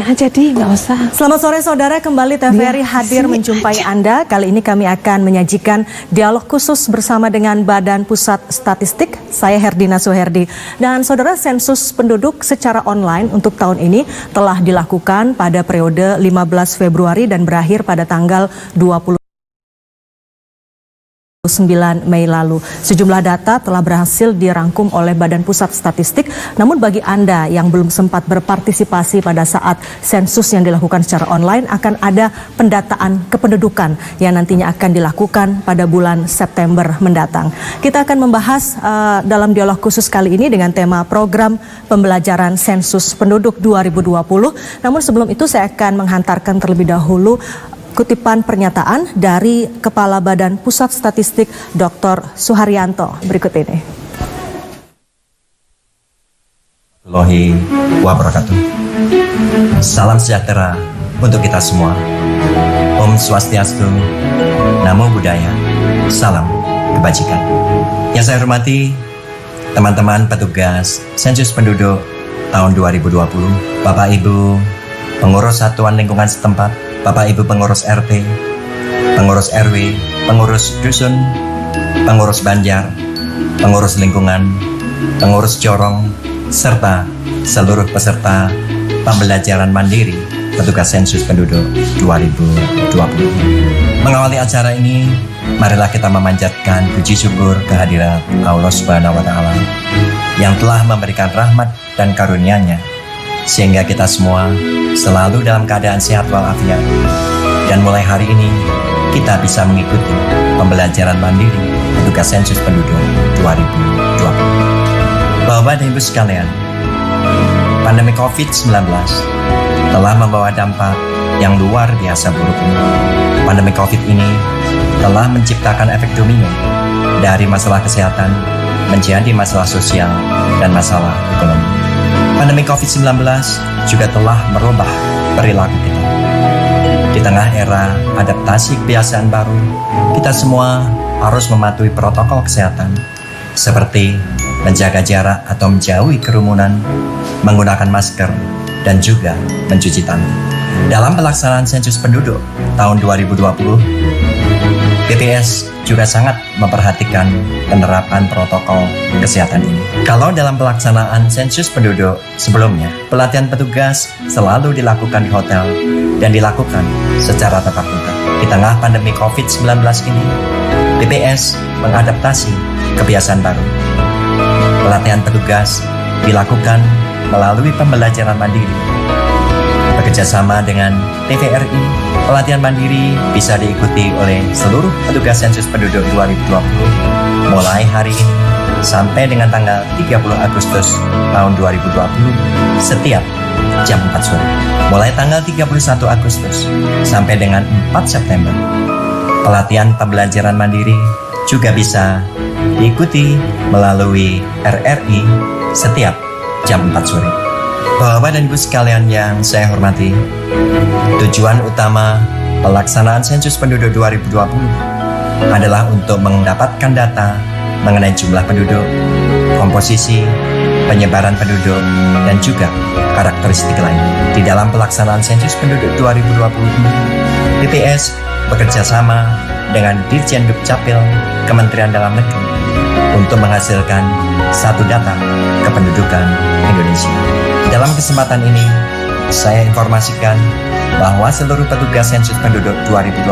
Jangan jadi, nggak usah. Selamat sore saudara, kembali TVRI hadir menjumpai Anda. Kali ini kami akan menyajikan dialog khusus bersama dengan Badan Pusat Statistik. Saya Herdina Suherdi. Dan saudara, sensus penduduk secara online untuk tahun ini telah dilakukan pada periode 15 Februari dan berakhir pada tanggal 29 Mei lalu. Sejumlah data telah berhasil dirangkum oleh Badan Pusat Statistik. Namun bagi Anda yang belum sempat berpartisipasi pada saat sensus yang dilakukan secara online, akan ada pendataan kependudukan yang nantinya akan dilakukan pada bulan September mendatang. Kita akan membahas dalam dialog khusus kali ini dengan tema program pembelajaran sensus penduduk 2020. Namun sebelum itu saya akan menghantarkan terlebih dahulu kutipan pernyataan dari Kepala Badan Pusat Statistik Dr. Suharyanto berikut ini. Warahmatullahi wabarakatuh. Salam sejahtera untuk kita semua. Om Swastiastu, Namo Buddhaya, salam kebajikan. Yang saya hormati teman-teman petugas sensus penduduk tahun 2020, Bapak Ibu pengurus satuan lingkungan setempat, Bapak Ibu pengurus RT, pengurus RW, pengurus dusun, pengurus banjar, pengurus lingkungan, pengurus corong, serta seluruh peserta pembelajaran mandiri petugas sensus penduduk 2020. Mengawali acara ini, marilah kita memanjatkan puji syukur kehadirat Allah Subhanahu wa Ta'ala yang telah memberikan rahmat dan karunia-Nya sehingga kita semua selalu dalam keadaan sehat walafiat. Dan mulai hari ini kita bisa mengikuti pembelajaran mandiri petugas sensus penduduk 2020. Bapak dan Ibu sekalian, pandemi COVID-19 telah membawa dampak yang luar biasa buruk. Pandemi COVID ini telah menciptakan efek domino dari masalah kesehatan menjadi masalah sosial dan masalah ekonomi. Pandemi COVID-19 juga telah merubah perilaku kita. Di tengah era adaptasi kebiasaan baru, kita semua harus mematuhi protokol kesehatan seperti menjaga jarak atau menjauhi kerumunan, menggunakan masker, dan juga mencuci tangan. Dalam pelaksanaan sensus penduduk tahun 2020, BPS juga sangat memperhatikan penerapan protokol kesehatan ini. Kalau dalam pelaksanaan sensus penduduk sebelumnya, pelatihan petugas selalu dilakukan di hotel dan dilakukan secara tatap muka. Di tengah pandemi COVID-19 ini, BPS mengadaptasi kebiasaan baru. Pelatihan petugas dilakukan melalui pembelajaran mandiri. Bekerjasama dengan TVRI, pelatihan mandiri bisa diikuti oleh seluruh petugas sensus penduduk 2020 mulai hari ini sampai dengan tanggal 30 Agustus tahun 2020 setiap jam 4 sore. Mulai tanggal 31 Agustus sampai dengan 4 September, pelatihan pembelajaran mandiri juga bisa diikuti melalui RRI setiap jam 4 sore. Bapak dan Ibu sekalian yang saya hormati, tujuan utama pelaksanaan sensus penduduk 2020 adalah untuk mendapatkan data mengenai jumlah penduduk, komposisi, penyebaran penduduk, dan juga karakteristik lain. Di dalam pelaksanaan sensus penduduk 2020 ini, BPS bekerja sama dengan Dirjen Dukcapil Kementerian Dalam Negeri untuk menghasilkan satu data kependudukan Indonesia. Dalam kesempatan ini, saya informasikan bahwa seluruh petugas sensus penduduk 2020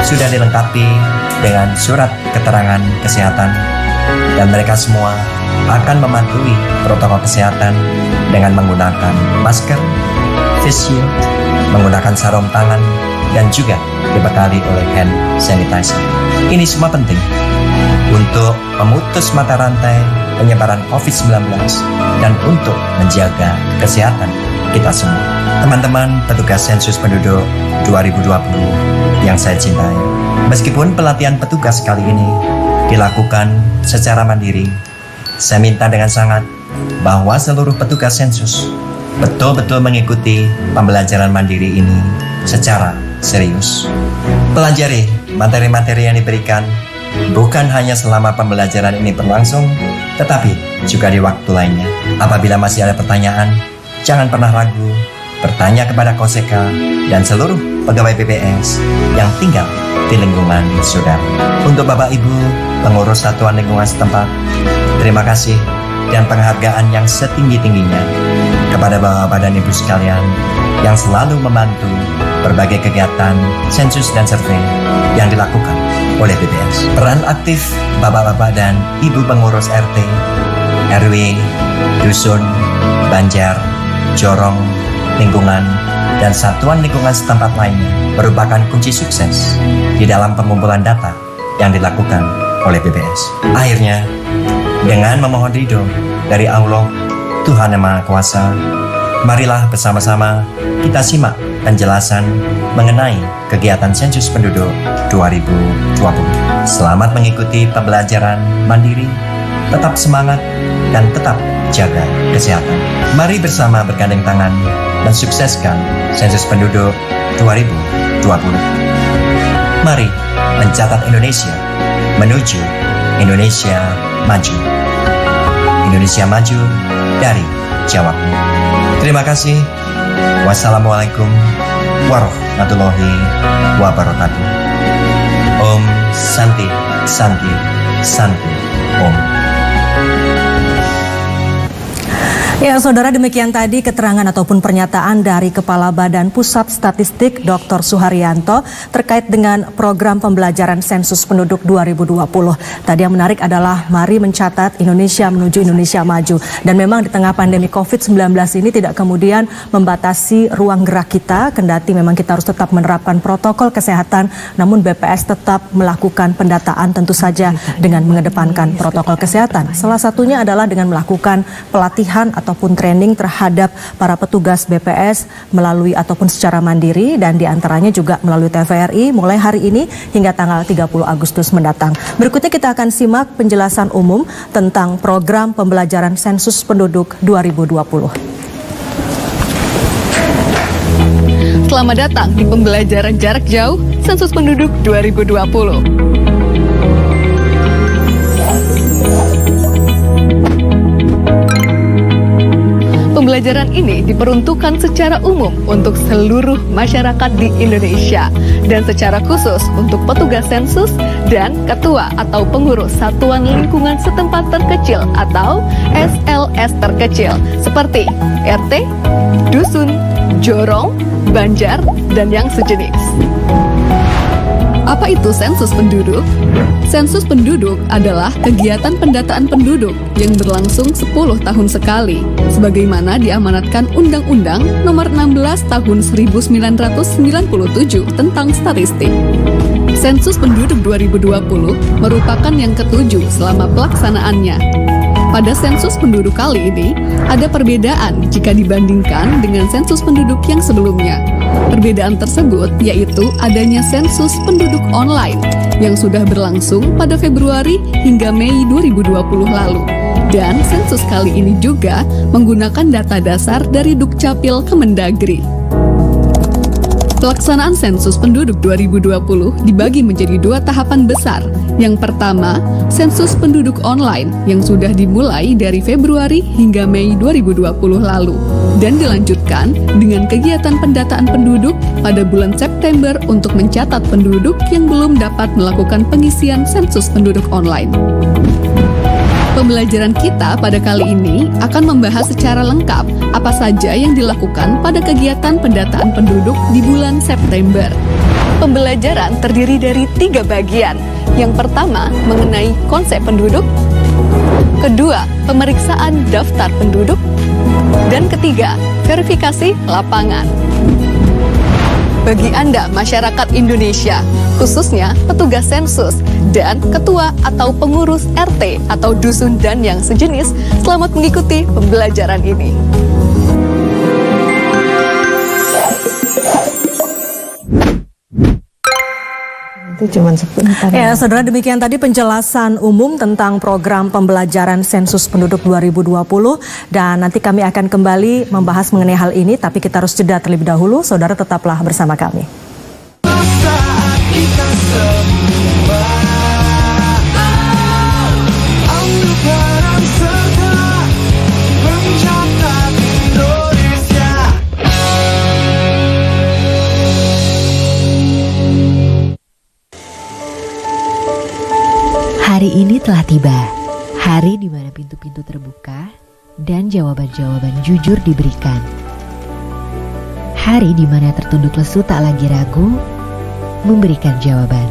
sudah dilengkapi dengan surat keterangan kesehatan dan mereka semua akan mematuhi protokol kesehatan dengan menggunakan masker, face shield, menggunakan sarung tangan, dan juga dibekali oleh hand sanitizer. Ini semua penting untuk memutus mata rantai penyebaran COVID-19 dan untuk menjaga kesehatan kita semua. Teman-teman petugas sensus penduduk 2020 yang saya cintai, meskipun pelatihan petugas kali ini dilakukan secara mandiri, saya minta dengan sangat bahwa seluruh petugas sensus betul-betul mengikuti pembelajaran mandiri ini secara serius. Pelajari materi-materi yang diberikan bukan hanya selama pembelajaran ini berlangsung, tetapi juga di waktu lainnya. Apabila masih ada pertanyaan, jangan pernah ragu bertanya kepada Koseka dan seluruh pegawai BPS yang tinggal di lingkungan saudara. Untuk Bapak Ibu pengurus satuan lingkungan setempat, terima kasih dan penghargaan yang setinggi-tingginya kepada Bapak dan Ibu sekalian yang selalu membantu berbagai kegiatan sensus dan survei yang dilakukan oleh BPS. Peran aktif Bapak-Bapak dan Ibu pengurus RT, RW, dusun, banjar, jorong, lingkungan, dan satuan lingkungan setempat lainnya merupakan kunci sukses di dalam pengumpulan data yang dilakukan oleh BPS. Akhirnya, dengan memohon ridho dari Allah, Tuhan Yang Maha Kuasa, marilah bersama-sama kita simak penjelasan mengenai kegiatan sensus penduduk 2020. Selamat mengikuti pembelajaran mandiri, tetap semangat, dan tetap jaga kesehatan. Mari bersama bergandeng tangan mensukseskan sensus penduduk 2020. Mari mencatat Indonesia menuju Indonesia maju. Indonesia maju dari Jawa. Terima kasih. Wassalamualaikum warahmatullahi wabarakatuh. Om Santi Santi Santi Om. Ya, saudara, demikian tadi keterangan ataupun pernyataan dari Kepala Badan Pusat Statistik Dr. Suharyanto terkait dengan program pembelajaran sensus penduduk 2020. Tadi yang menarik adalah mari mencatat Indonesia menuju Indonesia maju. Dan memang di tengah pandemi COVID-19 ini tidak kemudian membatasi ruang gerak kita, kendati memang kita harus tetap menerapkan protokol kesehatan, namun BPS tetap melakukan pendataan tentu saja dengan mengedepankan protokol kesehatan. Salah satunya adalah dengan melakukan pelatihan ataupun training terhadap para petugas BPS melalui ataupun secara mandiri dan diantaranya juga melalui TVRI mulai hari ini hingga tanggal 30 Agustus mendatang. Berikutnya kita akan simak penjelasan umum tentang program pembelajaran sensus penduduk 2020. Selamat datang di pembelajaran jarak jauh sensus penduduk 2020. Pembelajaran ini diperuntukkan secara umum untuk seluruh masyarakat di Indonesia dan secara khusus untuk petugas sensus dan ketua atau pengurus satuan lingkungan setempat terkecil atau SLS terkecil seperti RT, dusun, jorong, banjar, dan yang sejenis. Apa itu sensus penduduk? Sensus penduduk adalah kegiatan pendataan penduduk yang berlangsung 10 tahun sekali, sebagaimana diamanatkan Undang-Undang Nomor 16 Tahun 1997 tentang statistik. Sensus penduduk 2020 merupakan yang ketujuh selama pelaksanaannya. Pada sensus penduduk kali ini, ada perbedaan jika dibandingkan dengan sensus penduduk yang sebelumnya. Perbedaan tersebut yaitu adanya sensus penduduk online yang sudah berlangsung pada Februari hingga Mei 2020 lalu. Dan sensus kali ini juga menggunakan data dasar dari Dukcapil Kemendagri. Pelaksanaan sensus penduduk 2020 dibagi menjadi dua tahapan besar. Yang pertama, sensus penduduk online yang sudah dimulai dari Februari hingga Mei 2020 lalu dan dilanjutkan dengan kegiatan pendataan penduduk pada bulan September untuk mencatat penduduk yang belum dapat melakukan pengisian sensus penduduk online. Pembelajaran kita pada kali ini akan membahas secara lengkap apa saja yang dilakukan pada kegiatan pendataan penduduk di bulan September. Pembelajaran terdiri dari 3 bagian. Yang pertama, mengenai konsep penduduk. Kedua, pemeriksaan daftar penduduk. Dan ketiga, verifikasi lapangan. Bagi Anda masyarakat Indonesia, khususnya petugas sensus dan ketua atau pengurus RT atau dusun dan yang sejenis, selamat mengikuti pembelajaran ini. Itu cuma sebentar. Ya, saudara, demikian tadi penjelasan umum tentang program pembelajaran sensus penduduk 2020 dan nanti kami akan kembali membahas mengenai hal ini, tapi kita harus jeda terlebih dahulu. Saudara tetaplah bersama kami. Hari ini telah tiba, hari di mana pintu-pintu terbuka dan jawaban-jawaban jujur diberikan. Hari di mana tertunduk lesu tak lagi ragu memberikan jawaban.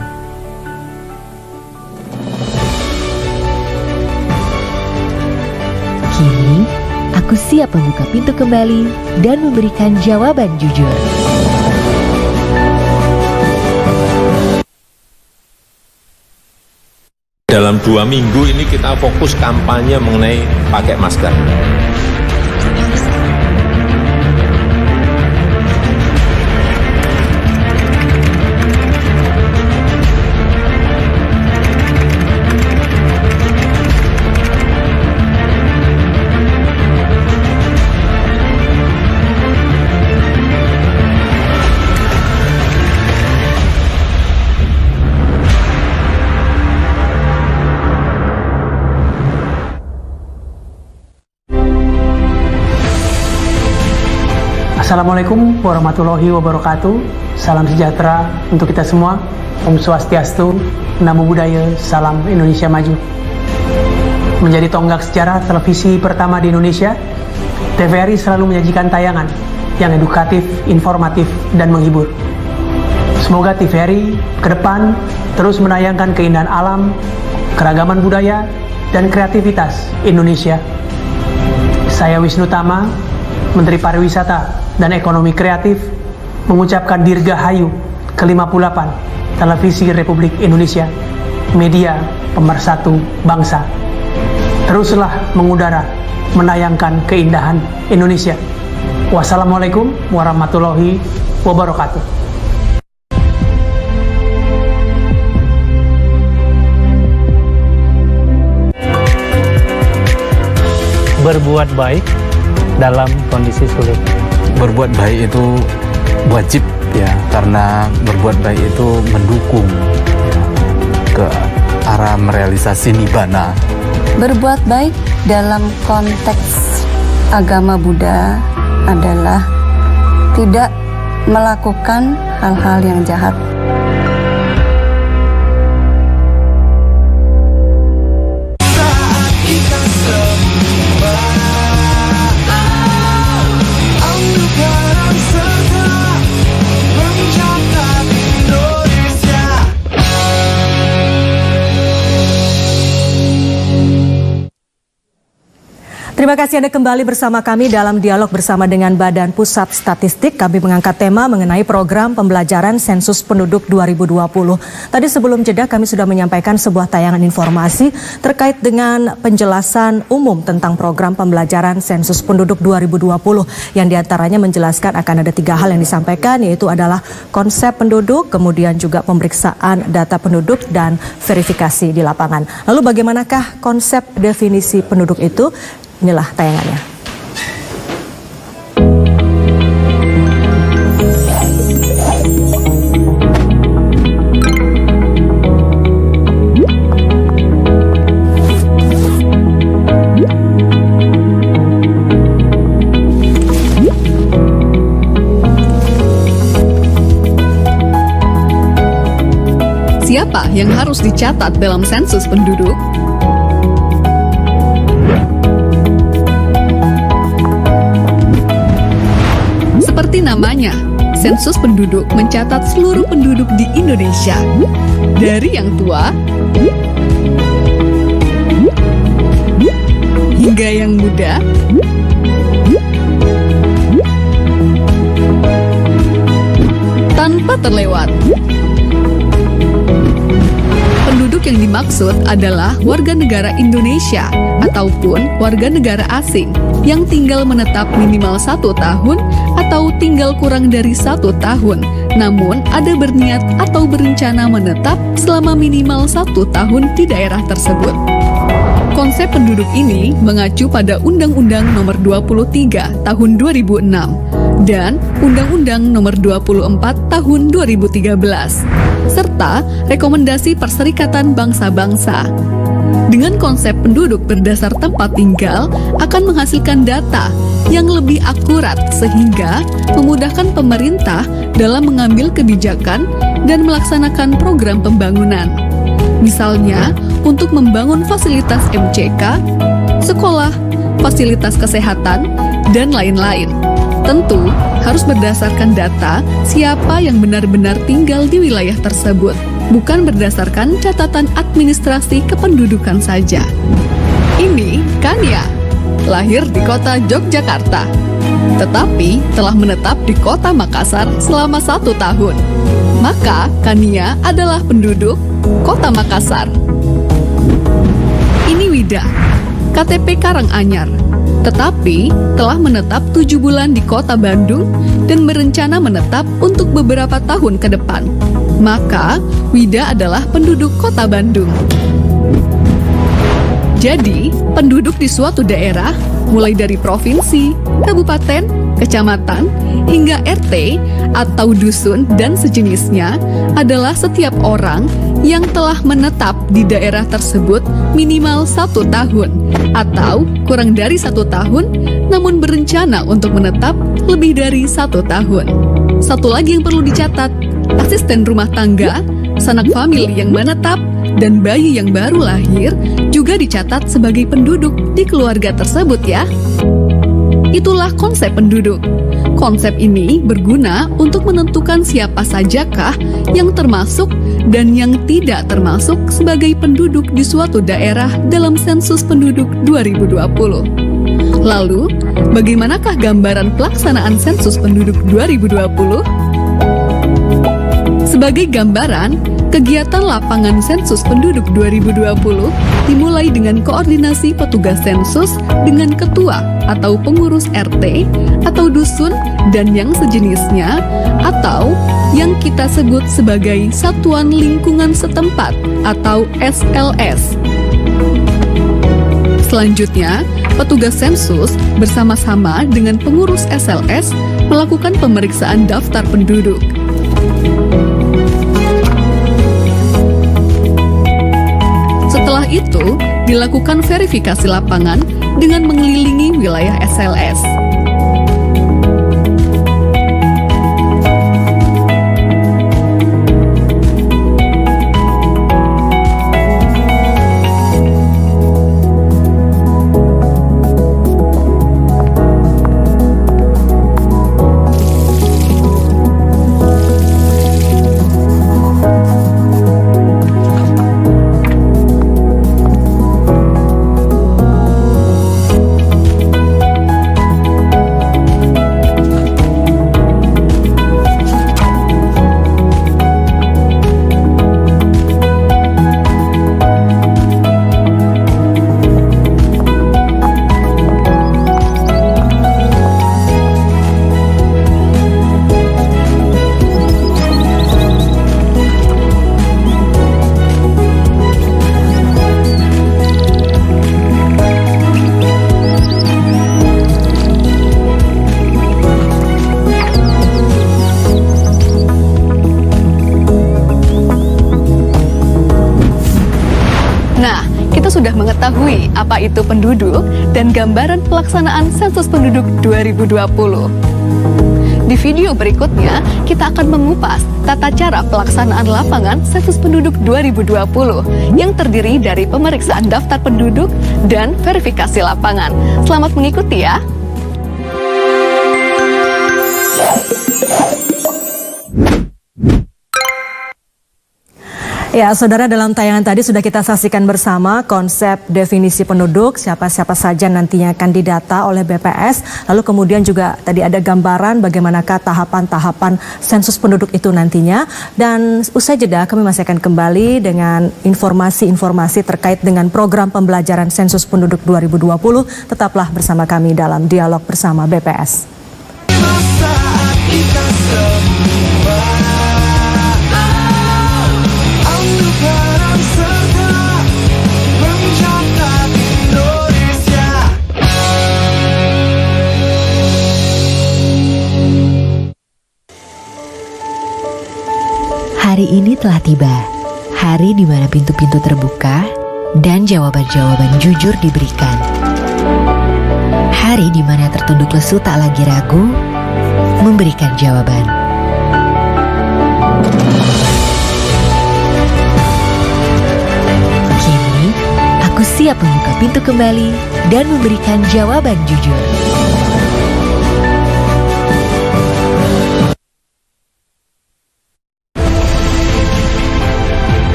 Kini, aku siap membuka pintu kembali dan memberikan jawaban jujur. Dalam 2 minggu ini kita fokus kampanye mengenai pakai masker. Assalamualaikum warahmatullahi wabarakatuh. Salam sejahtera untuk kita semua. Om Swastiastu, Namo Buddhaya, Salam Indonesia Maju. Menjadi tonggak sejarah televisi pertama di Indonesia, TVRI selalu menyajikan tayangan yang edukatif, informatif, dan menghibur. Semoga TVRI ke depan terus menayangkan keindahan alam, keragaman budaya, dan kreativitas Indonesia. Saya Wisnu Tama, Menteri Pariwisata dan Ekonomi Kreatif, mengucapkan Dirgahayu ke-58 Televisi Republik Indonesia, media pemersatu bangsa. Teruslah mengudara, menayangkan keindahan Indonesia. Wassalamualaikum warahmatullahi wabarakatuh. Berbuat baik dalam kondisi sulit. Berbuat baik itu wajib ya, karena berbuat baik itu mendukung ya, ke arah merealisasi nibbana. Berbuat baik dalam konteks agama Buddha adalah tidak melakukan hal-hal yang jahat. Terima kasih Anda kembali bersama kami dalam dialog bersama dengan Badan Pusat Statistik. Kami mengangkat tema mengenai program pembelajaran sensus penduduk 2020. Tadi sebelum jeda kami sudah menyampaikan sebuah tayangan informasi terkait dengan penjelasan umum tentang program pembelajaran sensus penduduk 2020. Yang diantaranya menjelaskan akan ada 3 hal yang disampaikan, yaitu adalah konsep penduduk, kemudian juga pemeriksaan data penduduk dan verifikasi di lapangan. Lalu bagaimanakah konsep definisi penduduk itu? Inilah tayangannya. Siapa yang harus dicatat dalam sensus penduduk? Seperti namanya, sensus penduduk mencatat seluruh penduduk di Indonesia, dari yang tua hingga yang muda, tanpa terlewat. Penduduk yang dimaksud adalah warga negara Indonesia ataupun warga negara asing yang tinggal menetap minimal 1 tahun atau tinggal kurang dari 1 tahun, namun ada berniat atau berencana menetap selama minimal 1 tahun di daerah tersebut. Konsep penduduk ini mengacu pada Undang-Undang Nomor 23 Tahun 2006 dan Undang-Undang Nomor 24 Tahun 2013 serta Rekomendasi Perserikatan Bangsa-Bangsa. Dengan konsep penduduk berdasar tempat tinggal akan menghasilkan data yang lebih akurat sehingga memudahkan pemerintah dalam mengambil kebijakan dan melaksanakan program pembangunan. Misalnya, untuk membangun fasilitas MCK, sekolah, fasilitas kesehatan, dan lain-lain. Tentu harus berdasarkan data siapa yang benar-benar tinggal di wilayah tersebut, bukan berdasarkan catatan administrasi kependudukan saja. Ini Kania, lahir di kota Yogyakarta, tetapi telah menetap di kota Makassar selama 1 tahun. Maka Kania adalah penduduk kota Makassar. Ini Wida, KTP Karanganyar, tetapi telah menetap 7 bulan di kota Bandung dan berencana menetap untuk beberapa tahun ke depan. Maka, Wida adalah penduduk kota Bandung. Jadi, penduduk di suatu daerah, mulai dari provinsi, kabupaten, kecamatan, hingga RT atau dusun dan sejenisnya adalah setiap orang yang telah menetap di daerah tersebut minimal 1 tahun atau kurang dari 1 tahun namun berencana untuk menetap lebih dari 1 tahun. Satu lagi yang perlu dicatat, asisten rumah tangga, sanak famili yang menetap, dan bayi yang baru lahir juga dicatat sebagai penduduk di keluarga tersebut ya. Itulah konsep penduduk. Konsep ini berguna untuk menentukan siapa sajakah yang termasuk dan yang tidak termasuk sebagai penduduk di suatu daerah dalam sensus penduduk 2020. Lalu, bagaimanakah gambaran pelaksanaan sensus penduduk 2020? Sebagai gambaran, kegiatan lapangan sensus penduduk 2020 dimulai dengan koordinasi petugas sensus dengan ketua atau pengurus RT atau dusun dan yang sejenisnya atau yang kita sebut sebagai Satuan Lingkungan Setempat atau SLS. Selanjutnya, petugas sensus bersama-sama dengan pengurus SLS melakukan pemeriksaan daftar penduduk. Setelah itu, dilakukan verifikasi lapangan dengan mengelilingi wilayah SLS. Sudah mengetahui apa itu penduduk dan gambaran pelaksanaan sensus penduduk 2020. Di video berikutnya, kita akan mengupas tata cara pelaksanaan lapangan sensus penduduk 2020 yang terdiri dari pemeriksaan daftar penduduk dan verifikasi lapangan. Selamat mengikuti ya! Ya, saudara, dalam tayangan tadi sudah kita saksikan bersama konsep definisi penduduk, siapa-siapa saja nantinya akan didata oleh BPS. Lalu kemudian juga tadi ada gambaran bagaimanakah tahapan-tahapan sensus penduduk itu nantinya. Dan usai jeda kami masih akan kembali dengan informasi-informasi terkait dengan program pembelajaran sensus penduduk 2020. Tetaplah bersama kami dalam dialog bersama BPS. Hari ini telah tiba, hari di mana pintu-pintu terbuka dan jawaban-jawaban jujur diberikan. Hari di mana tertunduk lesu tak lagi ragu memberikan jawaban. siap membuka pintu kembali dan memberikan jawaban jujur.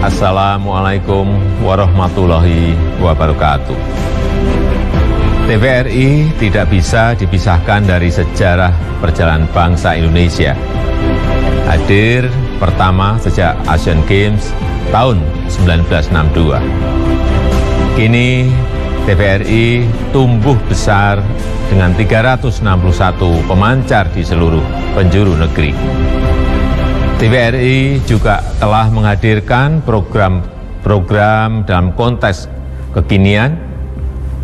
Assalamualaikum warahmatullahi wabarakatuh. TVRI tidak bisa dipisahkan dari sejarah perjalanan bangsa Indonesia. Hadir pertama sejak Asian Games tahun 1962. Kini TVRI tumbuh besar dengan 361 pemancar di seluruh penjuru negeri. TVRI juga telah menghadirkan program-program dalam konteks kekinian,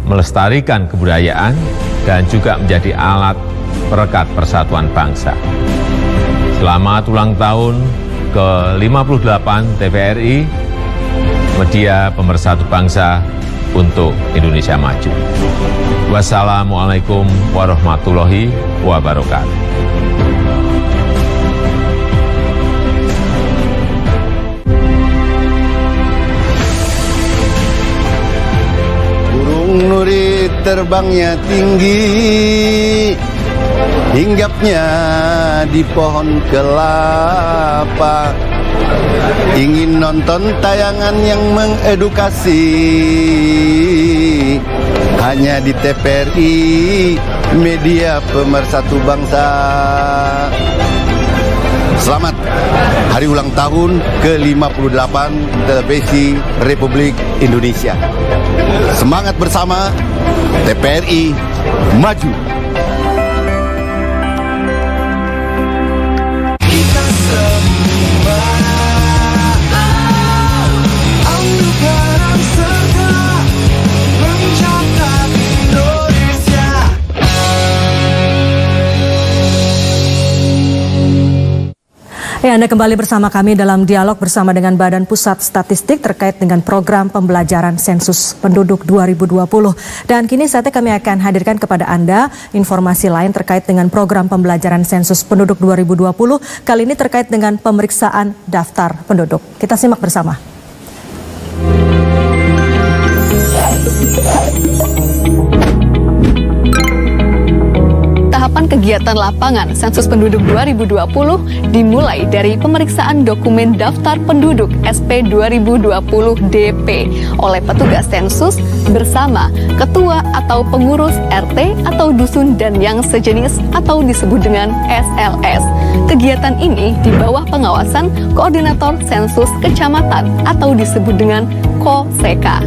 melestarikan kebudayaan, dan juga menjadi alat perekat persatuan bangsa. Selamat ulang tahun ke-58 TVRI, media pemersatu bangsa untuk Indonesia Maju. Wassalamualaikum warahmatullahi wabarakatuh. Nuri terbangnya tinggi, hinggapnya di pohon kelapa, ingin nonton tayangan yang mengedukasi, hanya di TVRI, media pemersatu bangsa. Selamat hari ulang tahun ke-58 Televisi Republik Indonesia. Semangat bersama, TVRI maju. Kita semua ambil peran serta mencatat Indonesia. Ya, Anda kembali bersama kami dalam dialog bersama dengan Badan Pusat Statistik terkait dengan program pembelajaran sensus penduduk 2020. Dan kini saatnya kami akan hadirkan kepada Anda informasi lain terkait dengan program pembelajaran sensus penduduk 2020. Kali ini terkait dengan pemeriksaan daftar penduduk. Kita simak bersama. Tahapan kegiatan lapangan sensus penduduk 2020 dimulai dari pemeriksaan dokumen daftar penduduk SP 2020 DP oleh petugas sensus bersama ketua atau pengurus RT atau dusun dan yang sejenis atau disebut dengan SLS. Kegiatan ini di bawah pengawasan Koordinator Sensus Kecamatan atau disebut dengan KOSEKA.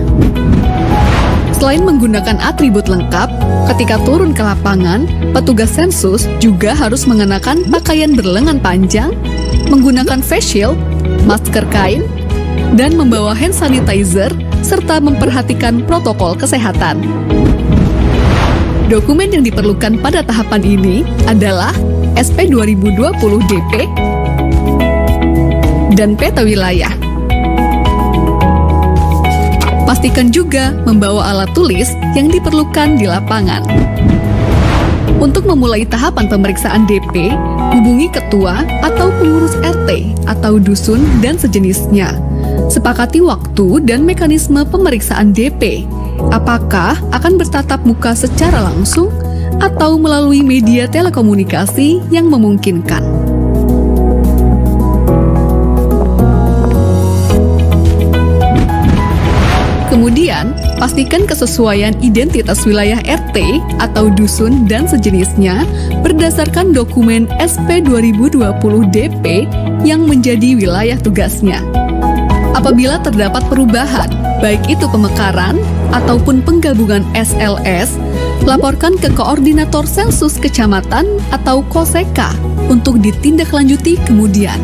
Selain menggunakan atribut lengkap, ketika turun ke lapangan, petugas sensus juga harus mengenakan pakaian berlengan panjang, menggunakan face shield, masker kain, dan membawa hand sanitizer, serta memperhatikan protokol kesehatan. Dokumen yang diperlukan pada tahapan ini adalah SP 2020 DP dan peta wilayah. Pastikan juga membawa alat tulis yang diperlukan di lapangan. Untuk memulai tahapan pemeriksaan DP, hubungi ketua atau pengurus RT atau dusun dan sejenisnya. Sepakati waktu dan mekanisme pemeriksaan DP. Apakah akan bertatap muka secara langsung atau melalui media telekomunikasi yang memungkinkan. Kemudian, pastikan kesesuaian identitas wilayah RT atau dusun dan sejenisnya berdasarkan dokumen SP 2020 DP yang menjadi wilayah tugasnya. Apabila terdapat perubahan, baik itu pemekaran ataupun penggabungan SLS, laporkan ke Koordinator Sensus Kecamatan atau KOSEKA untuk ditindaklanjuti kemudian.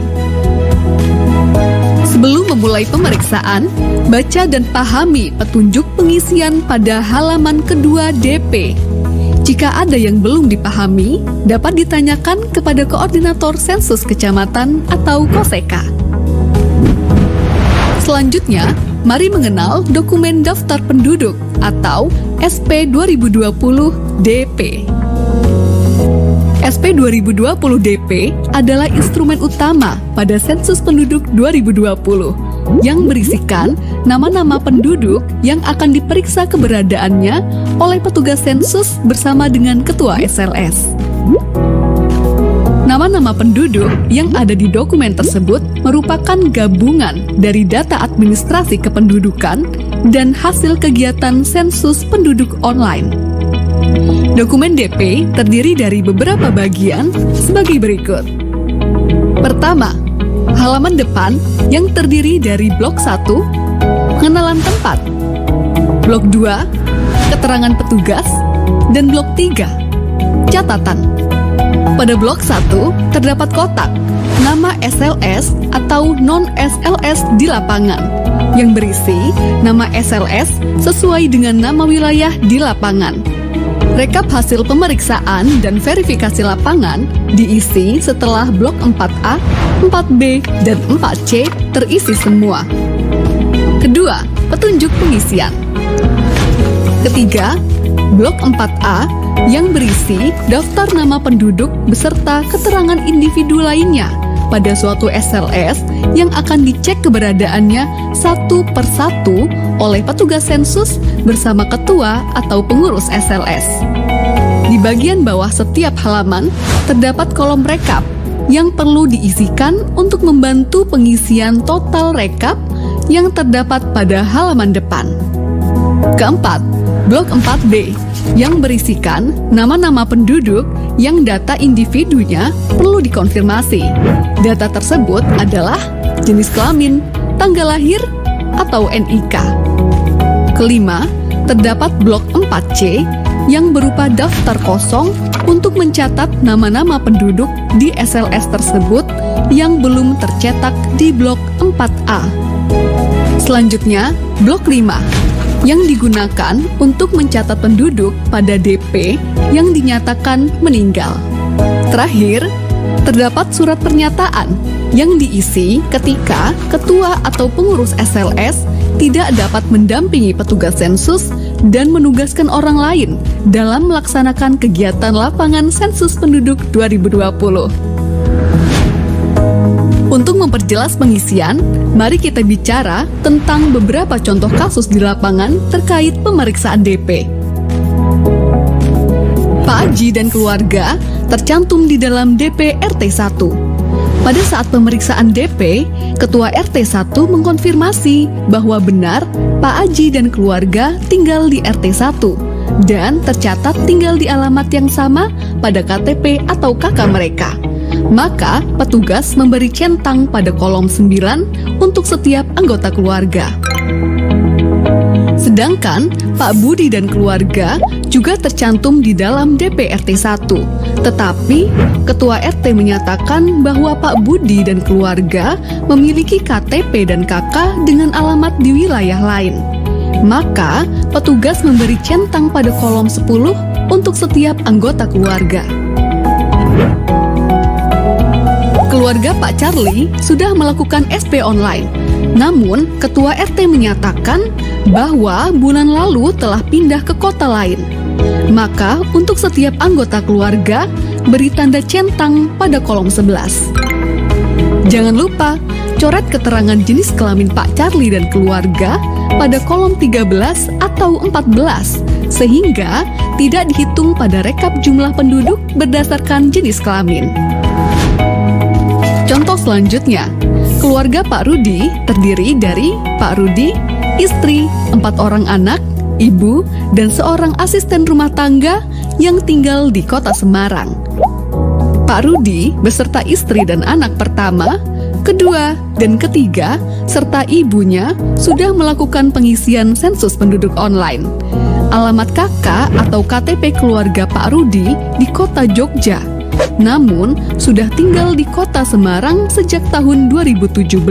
Sebelum memulai pemeriksaan, baca dan pahami petunjuk pengisian pada halaman kedua DP. Jika ada yang belum dipahami, dapat ditanyakan kepada Koordinator Sensus Kecamatan atau KOSEKA. Selanjutnya, mari mengenal dokumen daftar penduduk atau SP 2020 DP. SP 2020 DP adalah instrumen utama pada sensus penduduk 2020. yang berisikan nama-nama penduduk yang akan diperiksa keberadaannya oleh petugas sensus bersama dengan ketua SLS. Nama-nama penduduk yang ada di dokumen tersebut merupakan gabungan dari data administrasi kependudukan dan hasil kegiatan sensus penduduk online. Dokumen DP terdiri dari beberapa bagian sebagai berikut. Pertama, halaman depan yang terdiri dari blok 1, pengenalan tempat, blok 2, keterangan petugas, dan blok 3, catatan. Pada blok 1 terdapat kotak nama SLS atau non-SLS di lapangan yang berisi nama SLS sesuai dengan nama wilayah di lapangan. Rekap hasil pemeriksaan dan verifikasi lapangan diisi setelah blok 4A, 4B, dan 4C terisi semua. Kedua, petunjuk pengisian. Ketiga, blok 4A yang berisi daftar nama penduduk beserta keterangan individu lainnya pada suatu SLS yang akan dicek keberadaannya satu persatu oleh petugas sensus bersama ketua atau pengurus SLS. Di bagian bawah setiap halaman terdapat kolom rekap yang perlu diisikan untuk membantu pengisian total rekap yang terdapat pada halaman depan. Keempat, blok 4B yang berisikan nama-nama penduduk yang data individunya perlu dikonfirmasi. Data tersebut adalah jenis kelamin, tanggal lahir, atau NIK. Kelima, terdapat blok 4C yang berupa daftar kosong untuk mencatat nama-nama penduduk di SLS tersebut yang belum tercetak di blok 4A. Selanjutnya, blok 5 yang digunakan untuk mencatat penduduk pada DP yang dinyatakan meninggal. Terakhir, terdapat surat pernyataan yang diisi ketika ketua atau pengurus SLS tidak dapat mendampingi petugas sensus dan menugaskan orang lain dalam melaksanakan kegiatan lapangan sensus penduduk 2020. Untuk memperjelas pengisian, mari kita bicara tentang beberapa contoh kasus di lapangan terkait pemeriksaan DP. Pak Haji dan keluarga tercantum di dalam DP RT1. Pada saat pemeriksaan DP, Ketua RT1 mengkonfirmasi bahwa benar Pak Haji dan keluarga tinggal di RT1 dan tercatat tinggal di alamat yang sama pada KTP atau KK mereka. Maka petugas memberi centang pada kolom 9 untuk setiap anggota keluarga. Sedangkan Pak Budi dan keluarga juga tercantum di dalam DP RT1. Tetapi Ketua RT menyatakan bahwa Pak Budi dan keluarga memiliki KTP dan KK dengan alamat di wilayah lain. Maka petugas memberi centang pada kolom 10 untuk setiap anggota keluarga. Keluarga Pak Charlie sudah melakukan SP online. Namun, Ketua RT menyatakan bahwa bulan lalu telah pindah ke kota lain. Maka, untuk setiap anggota keluarga, beri tanda centang pada kolom 11. Jangan lupa, coret keterangan jenis kelamin Pak Charlie dan keluarga pada kolom 13 atau 14, sehingga tidak dihitung pada rekap jumlah penduduk berdasarkan jenis kelamin. Contoh selanjutnya, keluarga Pak Rudi terdiri dari Pak Rudi, istri, 4 orang anak, ibu, dan seorang asisten rumah tangga yang tinggal di kota Semarang. Pak Rudi beserta istri dan anak pertama, kedua, dan ketiga, serta ibunya sudah melakukan pengisian sensus penduduk online. Alamat KK atau KTP keluarga Pak Rudi di kota Jogja, namun sudah tinggal di kota Semarang sejak tahun 2017.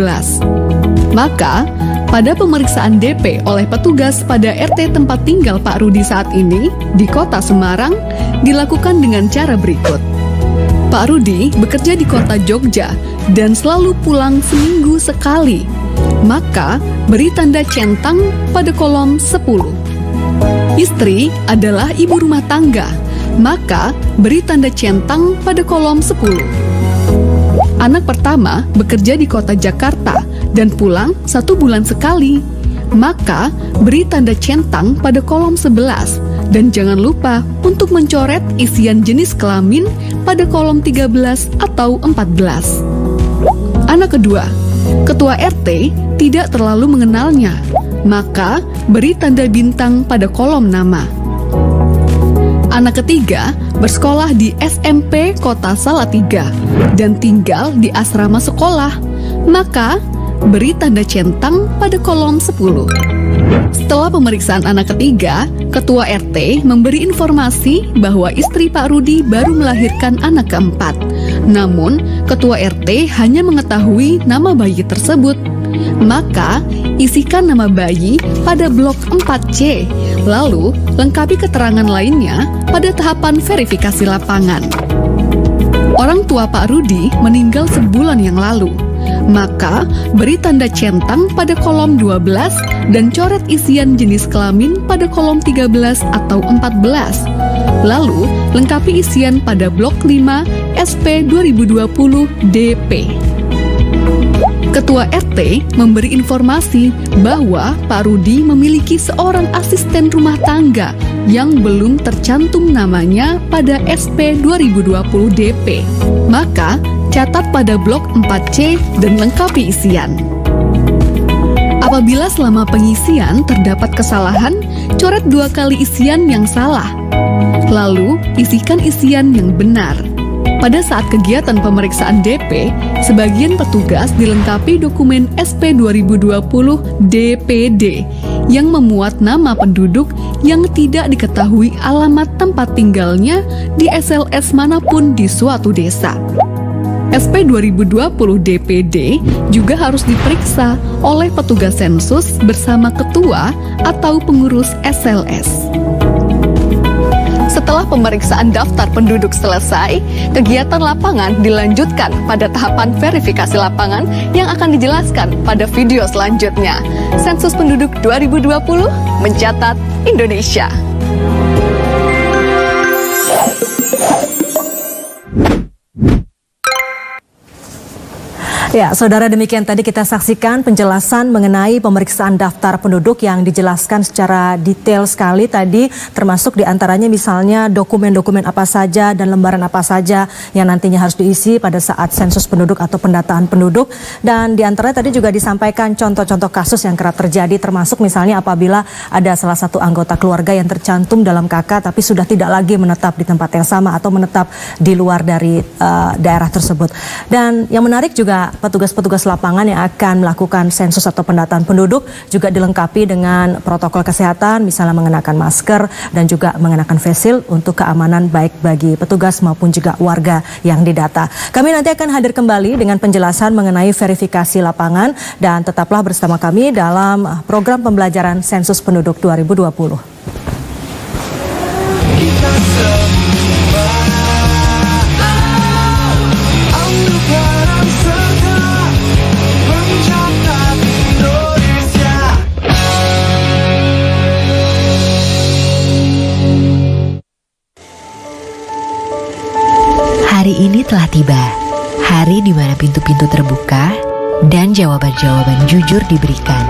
Maka, pada pemeriksaan DP oleh petugas pada RT tempat tinggal Pak Rudi saat ini di kota Semarang dilakukan dengan cara berikut. Pak Rudi bekerja di kota Jogja dan selalu pulang seminggu sekali. Maka, beri tanda centang pada kolom 10. Istri adalah ibu rumah tangga, maka beri tanda centang pada kolom 10. Anak pertama bekerja di kota Jakarta dan pulang 1 bulan sekali, maka beri tanda centang pada kolom 11 dan jangan lupa untuk mencoret isian jenis kelamin pada kolom 13 atau 14. Anak kedua, ketua RT tidak terlalu mengenalnya, maka beri tanda bintang pada kolom nama. Anak ketiga bersekolah di SMP Kota Salatiga dan tinggal di asrama sekolah, maka beri tanda centang pada kolom 10. Setelah pemeriksaan anak ketiga, ketua RT memberi informasi bahwa istri Pak Rudi baru melahirkan anak keempat. Namun, ketua RT hanya mengetahui nama bayi tersebut. Maka, isikan nama bayi pada blok 4C, lalu lengkapi keterangan lainnya pada tahapan verifikasi lapangan. Orang tua Pak Rudi meninggal sebulan yang lalu, maka beri tanda centang pada kolom 12 dan coret isian jenis kelamin pada kolom 13 atau 14. Lalu, lengkapi isian pada blok 5 SP 2020 DP. Ketua RT memberi informasi bahwa Pak Rudi memiliki seorang asisten rumah tangga yang belum tercantum namanya pada SP 2020 DP. Maka, catat pada blok 4C dan lengkapi isian. Apabila selama pengisian terdapat kesalahan, coret 2 kali isian yang salah. Lalu, isikan isian yang benar. Pada saat kegiatan pemeriksaan DP, sebagian petugas dilengkapi dokumen SP 2020 DPD yang memuat nama penduduk yang tidak diketahui alamat tempat tinggalnya di SLS manapun di suatu desa. SP 2020 DPD juga harus diperiksa oleh petugas sensus bersama ketua atau pengurus SLS. Setelah pemeriksaan daftar penduduk selesai, kegiatan lapangan dilanjutkan pada tahapan verifikasi lapangan yang akan dijelaskan pada video selanjutnya. Sensus Penduduk 2020 mencatat Indonesia. Ya, saudara, demikian tadi kita saksikan penjelasan mengenai pemeriksaan daftar penduduk yang dijelaskan secara detail sekali tadi, termasuk diantaranya misalnya dokumen-dokumen apa saja dan lembaran apa saja yang nantinya harus diisi pada saat sensus penduduk atau pendataan penduduk. Dan diantaranya tadi juga disampaikan contoh-contoh kasus yang kerap terjadi, termasuk misalnya apabila ada salah satu anggota keluarga yang tercantum dalam KK tapi sudah tidak lagi menetap di tempat yang sama atau menetap di luar dari daerah tersebut. Dan yang menarik juga, petugas-petugas lapangan yang akan melakukan sensus atau pendataan penduduk juga dilengkapi dengan protokol kesehatan, misalnya mengenakan masker dan juga mengenakan face shield untuk keamanan baik bagi petugas maupun juga warga yang didata. Kami nanti akan hadir kembali dengan penjelasan mengenai verifikasi lapangan dan tetaplah bersama kami dalam program pembelajaran Sensus Penduduk 2020. Kita semua Hari ini telah tiba, hari di mana pintu-pintu terbuka dan jawaban-jawaban jujur diberikan.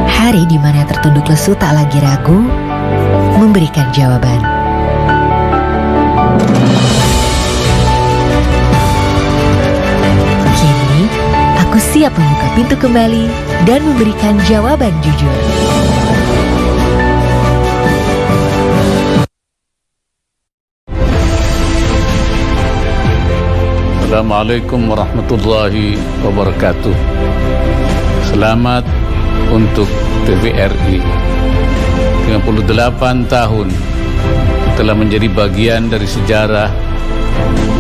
Hari di mana tertunduk lesu tak lagi ragu memberikan jawaban. Kini, aku siap membuka pintu kembali dan memberikan jawaban jujur. Assalamualaikum warahmatullahi wabarakatuh. Selamat untuk TVRI. 58 tahun telah menjadi bagian dari sejarah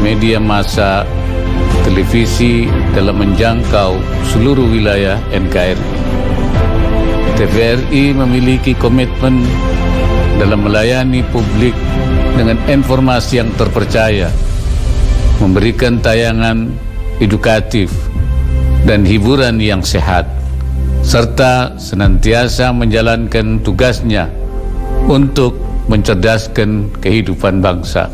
media massa televisi dalam menjangkau seluruh wilayah NKRI. TVRI memiliki komitmen dalam melayani publik dengan informasi yang terpercaya, memberikan tayangan edukatif dan hiburan yang sehat, serta senantiasa menjalankan tugasnya untuk mencerdaskan kehidupan bangsa.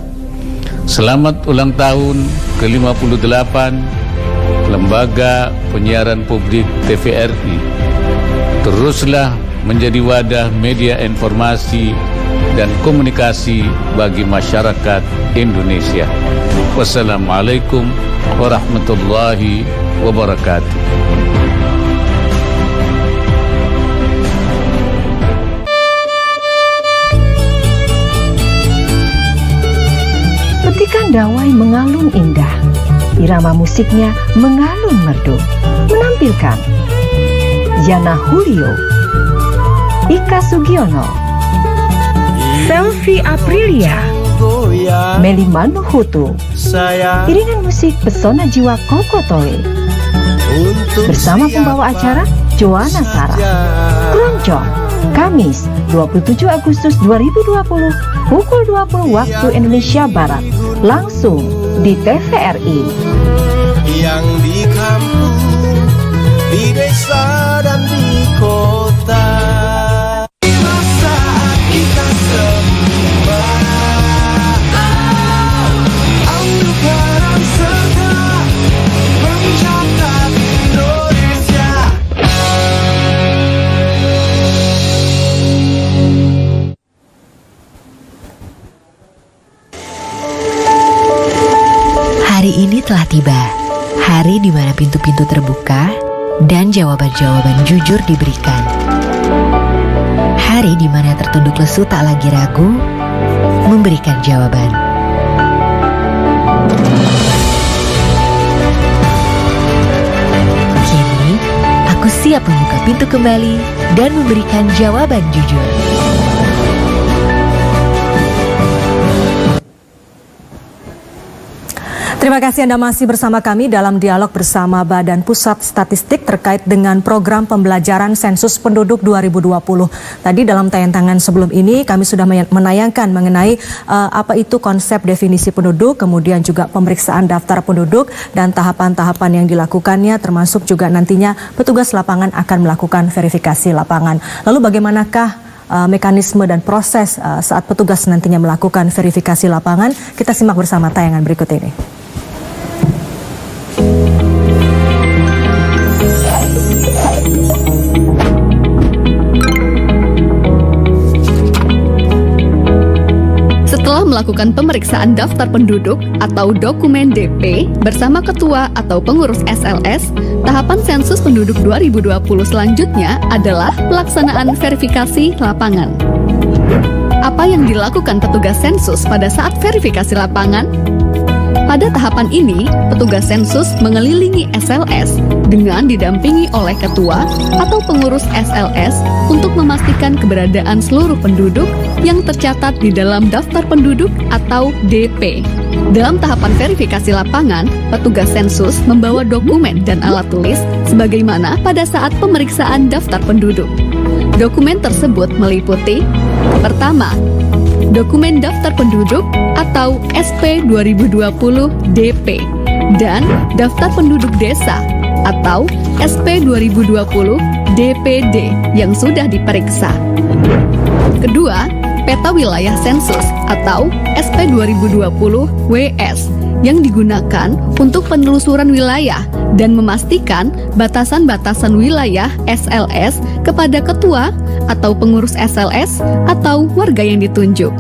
Selamat ulang tahun ke-58 telah Lembaga Penyiaran Publik TVRI teruslah menjadi wadah media informasi dan komunikasi bagi masyarakat Indonesia. Wassalamualaikum warahmatullahi wabarakatuh. Petikan dawai mengalun indah, irama musiknya mengalun merdu, menampilkan Yana Julio, Ika Sugiono, Selvi Aprilia, Meli Manuhutu, iringan musik pesona jiwa Koko Toe, bersama pembawa acara Joanna Sarah. Keroncong, Kamis 27 Agustus 2020 pukul 20 waktu Indonesia Barat, langsung di TVRI. Yang di kampung, di desa dan di kota. Saat kita sembah, ambil peran serta mencatat Indonesia. Hari ini telah tiba, hari di mana pintu-pintu terbuka dan jawaban-jawaban jujur diberikan. Hari di mana yang tertunduk lesu tak lagi ragu memberikan jawaban. Kini, aku siap membuka pintu kembali dan memberikan jawaban jujur. Terima kasih Anda masih bersama kami dalam dialog bersama Badan Pusat Statistik terkait dengan program pembelajaran sensus penduduk 2020. Tadi dalam tayangan sebelum ini kami sudah menayangkan mengenai apa itu konsep definisi penduduk, kemudian juga pemeriksaan daftar penduduk dan tahapan-tahapan yang dilakukannya, termasuk juga nantinya petugas lapangan akan melakukan verifikasi lapangan. Lalu bagaimanakah mekanisme dan proses saat petugas nantinya melakukan verifikasi lapangan? Kita simak bersama tayangan berikut ini. Setelah melakukan pemeriksaan daftar penduduk atau dokumen DP bersama ketua atau pengurus SLS, tahapan sensus penduduk 2020 selanjutnya adalah pelaksanaan verifikasi lapangan. Apa yang dilakukan petugas sensus pada saat verifikasi lapangan? Pada tahapan ini, petugas sensus mengelilingi SLS dengan didampingi oleh ketua atau pengurus SLS untuk memastikan keberadaan seluruh penduduk yang tercatat di dalam daftar penduduk atau DP. Dalam tahapan verifikasi lapangan, petugas sensus membawa dokumen dan alat tulis sebagaimana pada saat pemeriksaan daftar penduduk. Dokumen tersebut meliputi: pertama, dokumen daftar penduduk atau SP 2020 DP dan daftar penduduk desa atau SP 2020 DPD yang sudah diperiksa. Kedua, peta wilayah sensus atau SP 2020 WS yang digunakan untuk penelusuran wilayah dan memastikan batasan-batasan wilayah SLS kepada ketua atau pengurus SLS atau warga yang ditunjuk.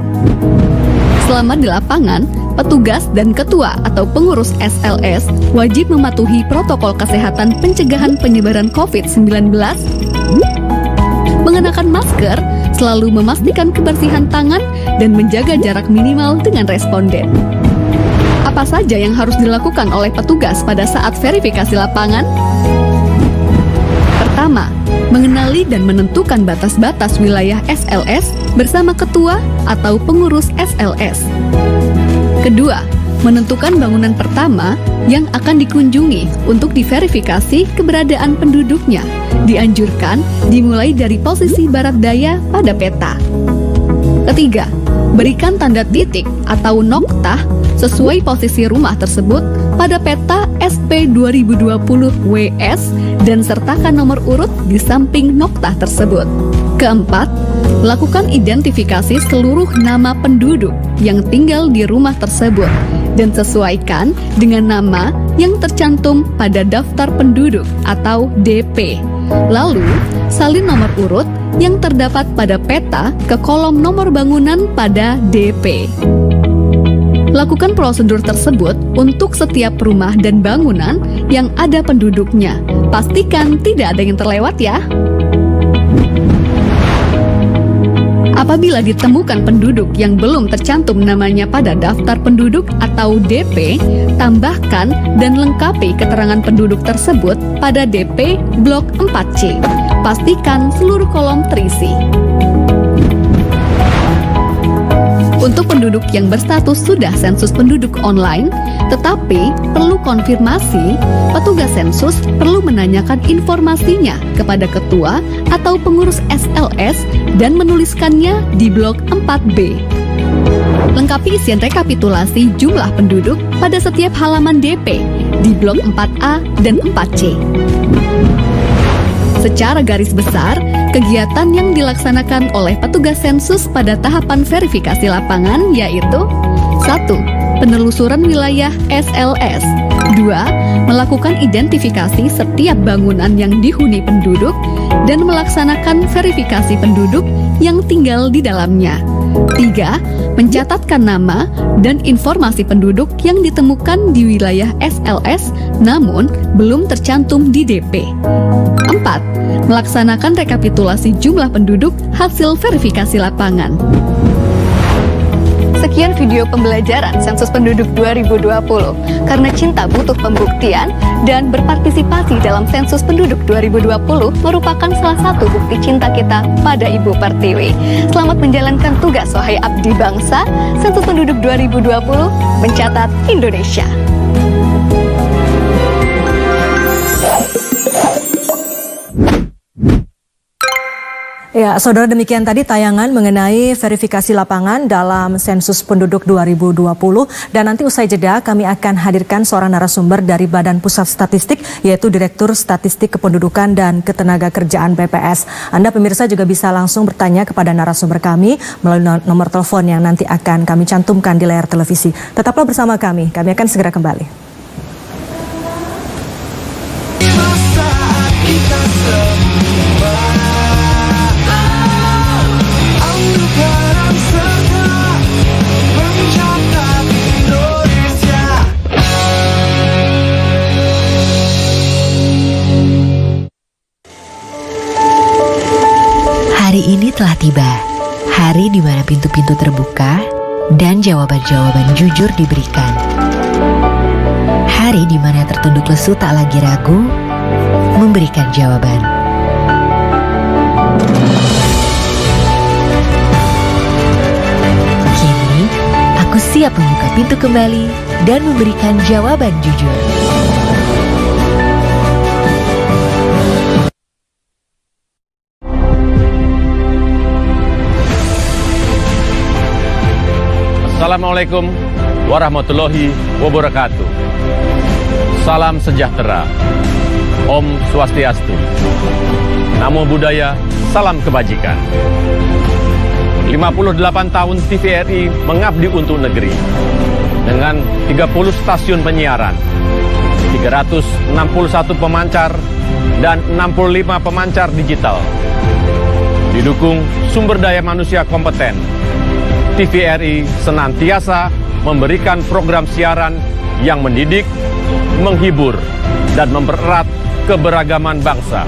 Selama di lapangan, petugas dan ketua atau pengurus SLS wajib mematuhi protokol kesehatan pencegahan penyebaran COVID-19, mengenakan masker, selalu memastikan kebersihan tangan, dan menjaga jarak minimal dengan responden. Apa saja yang harus dilakukan oleh petugas pada saat verifikasi lapangan? Pertama, mengenali dan menentukan batas-batas wilayah SLS bersama ketua atau pengurus SLS. Kedua, menentukan bangunan pertama yang akan dikunjungi untuk diverifikasi keberadaan penduduknya. Dianjurkan dimulai dari posisi barat daya pada peta. Ketiga, berikan tanda titik atau noktah sesuai posisi rumah tersebut pada peta SP 2020 WS dan sertakan nomor urut di samping noktah tersebut. Keempat, lakukan identifikasi seluruh nama penduduk yang tinggal di rumah tersebut dan sesuaikan dengan nama yang tercantum pada daftar penduduk atau DP. Lalu, salin nomor urut yang terdapat pada peta ke kolom nomor bangunan pada DP. Lakukan prosedur tersebut untuk setiap rumah dan bangunan yang ada penduduknya. Pastikan tidak ada yang terlewat ya. Apabila ditemukan penduduk yang belum tercantum namanya pada daftar penduduk atau DP, tambahkan dan lengkapi keterangan penduduk tersebut pada DP Blok 4C. Pastikan seluruh kolom terisi. Untuk penduduk yang berstatus sudah sensus penduduk online, tetapi perlu konfirmasi, petugas sensus perlu menanyakan informasinya kepada ketua atau pengurus SLS dan menuliskannya di blok 4B. Lengkapi isian rekapitulasi jumlah penduduk pada setiap halaman DP di blok 4A dan 4C. Secara garis besar, kegiatan yang dilaksanakan oleh petugas sensus pada tahapan verifikasi lapangan yaitu 1. Penelusuran wilayah SLS. 2. Melakukan identifikasi setiap bangunan yang dihuni penduduk dan melaksanakan verifikasi penduduk yang tinggal di dalamnya. 3. Mencatatkan nama dan informasi penduduk yang ditemukan di wilayah SLS namun belum tercantum di DP. 4. Melaksanakan rekapitulasi jumlah penduduk hasil verifikasi lapangan. Sekian video pembelajaran Sensus Penduduk 2020. Karena cinta butuh pembuktian dan berpartisipasi dalam Sensus Penduduk 2020 merupakan salah satu bukti cinta kita pada Ibu Pertiwi. Selamat menjalankan tugas wahai abdi bangsa. Sensus Penduduk 2020 mencatat Indonesia. Ya, saudara, demikian tadi tayangan mengenai verifikasi lapangan dalam Sensus Penduduk 2020. Dan nanti usai jeda kami akan hadirkan seorang narasumber dari Badan Pusat Statistik, yaitu Direktur Statistik Kependudukan dan Ketenagakerjaan BPS. Anda pemirsa juga bisa langsung bertanya kepada narasumber kami melalui nomor telepon yang nanti akan kami cantumkan di layar televisi. Tetaplah bersama kami akan segera kembali. Hari ini telah tiba, hari di mana pintu-pintu terbuka dan jawaban-jawaban jujur diberikan. Hari di mana yang tertunduk lesu tak lagi ragu memberikan jawaban. Kini, aku siap membuka pintu kembali dan memberikan jawaban jujur. Assalamualaikum warahmatullahi wabarakatuh. Salam sejahtera. Om Swastiastu. Namo Buddhaya, salam kebajikan. 58 tahun TVRI mengabdi untuk negeri. Dengan 30 stasiun penyiaran, 361 pemancar, dan 65 pemancar digital. Didukung sumber daya manusia kompeten, TVRI senantiasa memberikan program siaran yang mendidik, menghibur, dan mempererat keberagaman bangsa.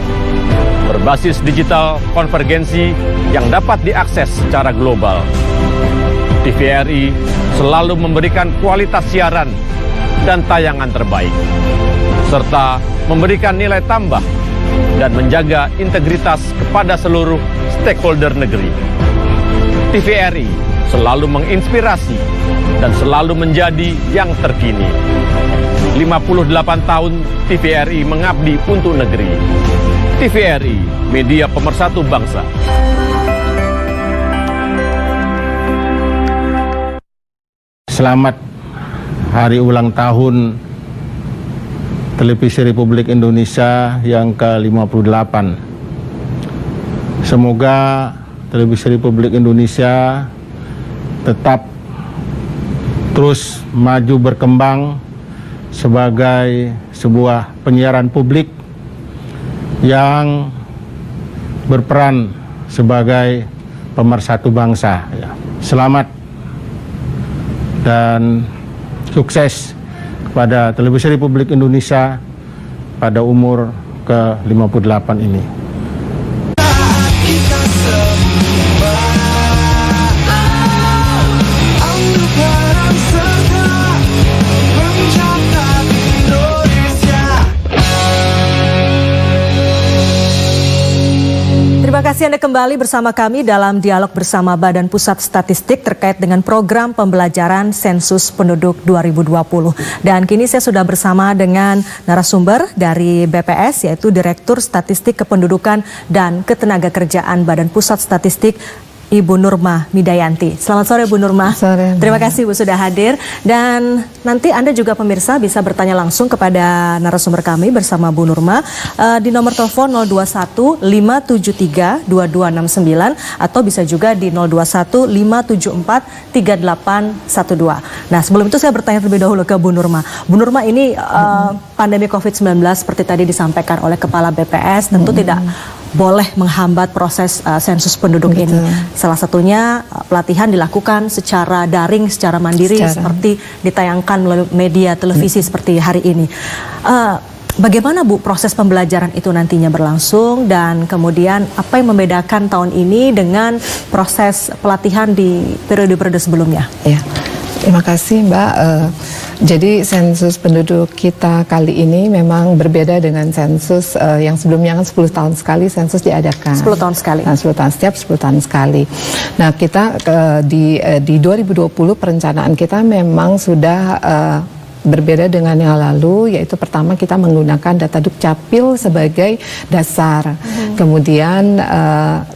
Berbasis digital konvergensi yang dapat diakses secara global. TVRI selalu memberikan kualitas siaran dan tayangan terbaik, serta memberikan nilai tambah dan menjaga integritas kepada seluruh stakeholder negeri. TVRI selalu menginspirasi dan selalu menjadi yang terkini. 58 tahun TVRI mengabdi untuk negeri. TVRI, media pemersatu bangsa. Selamat Hari Ulang Tahun Televisi Republik Indonesia yang ke-58. Semoga Televisi Republik Indonesia tetap terus maju berkembang sebagai sebuah penyiaran publik yang berperan sebagai pemersatu bangsa. Selamat dan sukses kepada Televisi Republik Indonesia pada umur ke-58 ini. Terima kasih Anda kembali bersama kami dalam dialog bersama Badan Pusat Statistik terkait dengan program pembelajaran sensus penduduk 2020. Dan kini saya sudah bersama dengan narasumber dari BPS, yaitu Direktur Statistik Kependudukan dan Ketenagakerjaan Badan Pusat Statistik, Ibu Nurma Midayanti. Selamat sore Bu Nurma. Sore. Terima kasih Bu sudah hadir. Dan nanti Anda juga pemirsa bisa bertanya langsung kepada narasumber kami bersama Bu Nurma di nomor telepon 021 573 2269 atau bisa juga di 021 574 3812. Nah, sebelum itu saya bertanya terlebih dahulu ke Bu Nurma. Bu Nurma, ini pandemi COVID-19 seperti tadi disampaikan oleh Kepala BPS tentu tidak boleh menghambat proses sensus penduduk ini. Salah satunya pelatihan dilakukan secara daring, secara mandiri, seperti ditayangkan melalui media televisi seperti hari ini. Bagaimana Bu proses pembelajaran itu nantinya berlangsung, dan kemudian apa yang membedakan tahun ini dengan proses pelatihan di periode-periode sebelumnya? Ya. Terima kasih Mbak. Jadi sensus penduduk kita kali ini memang berbeda dengan sensus yang sebelumnya kan 10 tahun sekali sensus diadakan. 10 tahun sekali. Nah, 10 tahun, setiap 10 tahun sekali. Nah, kita di 2020 perencanaan kita memang sudah berbeda dengan yang lalu, yaitu pertama kita menggunakan data Dukcapil sebagai dasar. Kemudian